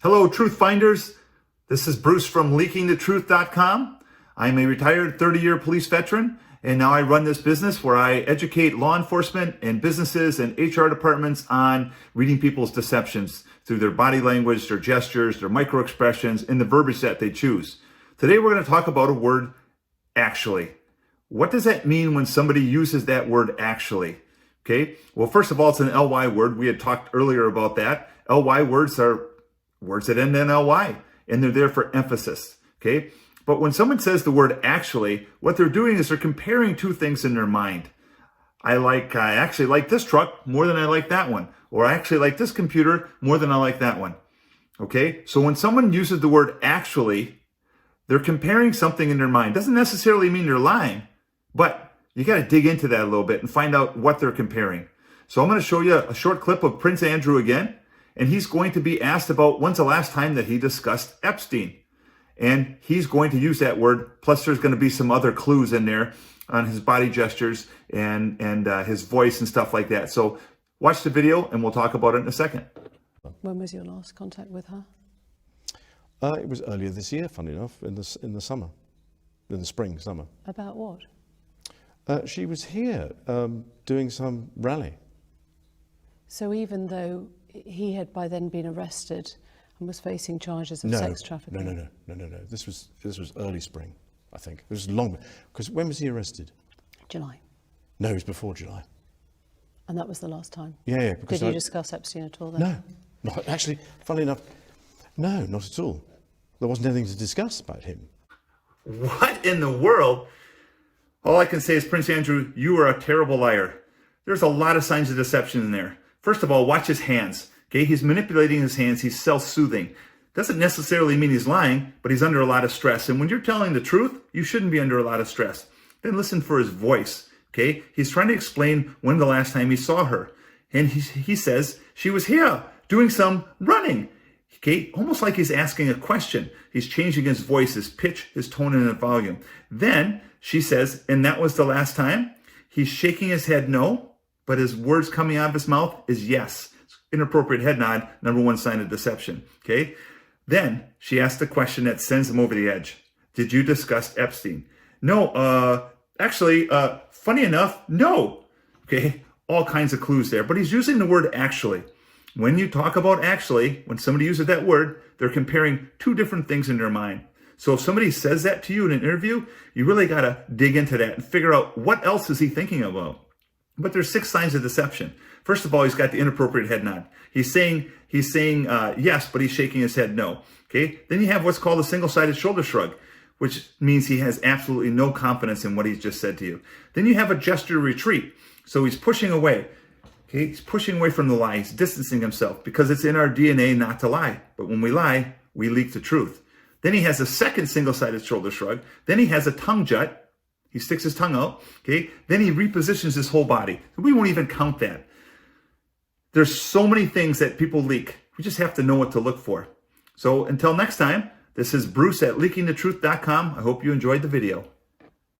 Hello, Truth Finders. This is Bruce from LeakingTheTruth.com. I'm a retired 30-year police veteran, and now I run this business where I educate law enforcement and businesses and HR departments on reading people's deceptions through their body language, their gestures, their micro-expressions, and the verbiage that they choose. Today, we're going to talk about a word, actually. What does that mean when somebody uses that word, actually? Okay, well, first of all, it's an LY word. We had talked earlier about that. LY words are words that end in LY, and they're there for emphasis, okay? But when someone says the word actually, what they're doing is they're comparing two things in their mind. I actually like this truck more than I like that one. Or I actually like this computer more than I like that one, okay? So when someone uses the word actually, they're comparing something in their mind. Doesn't necessarily mean they're lying, but you got to dig into that a little bit and find out what they're comparing. So I'm going to show you a short clip of Prince Andrew again. And he's going to be asked about when's the last time that he discussed Epstein. And he's going to use that word. Plus, there's going to be some other clues in there on his body gestures and his voice and stuff like that. So watch the video and we'll talk about it in a second. When was your last contact with her? It was earlier this year, funny enough, in the summer, in the summer. About what? She was here doing some rally. So even though he had by then been arrested and was facing charges of sex trafficking? No. This was early spring, I think. It was long, because when was he arrested? July. No, it was before July. And that was the last time? Yeah. Because Did you discuss Epstein at all then? No, not actually. Funnily enough, no, not at all. There wasn't anything to discuss about him. What in the world? All I can say is, Prince Andrew, you are a terrible liar. There's a lot of signs of deception in there. First of all, watch his hands. Okay, he's manipulating his hands. He's self-soothing. Doesn't necessarily mean he's lying, but he's under a lot of stress. And when you're telling the truth, you shouldn't be under a lot of stress. Then listen for his voice. Okay, he's trying to explain when the last time he saw her. And he says she was here doing some running. Okay, almost like he's asking a question. He's changing his voice, his pitch, his tone, and his volume. Then she says, and that was the last time? He's shaking his head no, but his words coming out of his mouth is yes. Inappropriate head nod, number one sign of deception, okay? Then she asked the question that sends him over the edge. Did you discuss Epstein? No, actually, funny enough, no. Okay, all kinds of clues there, but he's using the word actually. When you talk about actually, when somebody uses that word, they're comparing two different things in their mind. So if somebody says that to you in an interview, you really got to dig into that and figure out what else is he thinking about. But there's 6 signs of deception. First of all, he's got the inappropriate head nod. He's saying yes, but he's shaking his head no. Okay. Then you have what's called a single-sided shoulder shrug, which means he has absolutely no confidence in what he's just said to you. Then you have a gesture retreat. So he's pushing away. Okay. He's pushing away from the lie. He's distancing himself because it's in our DNA not to lie. But when we lie, we leak the truth. Then he has a second single-sided shoulder shrug. Then he has a tongue jut. He sticks his tongue out, okay? Then he repositions his whole body. We won't even count that. There's so many things that people leak. We just have to know what to look for. So until next time, this is Bruce at LeakingTheTruth.com. I hope you enjoyed the video.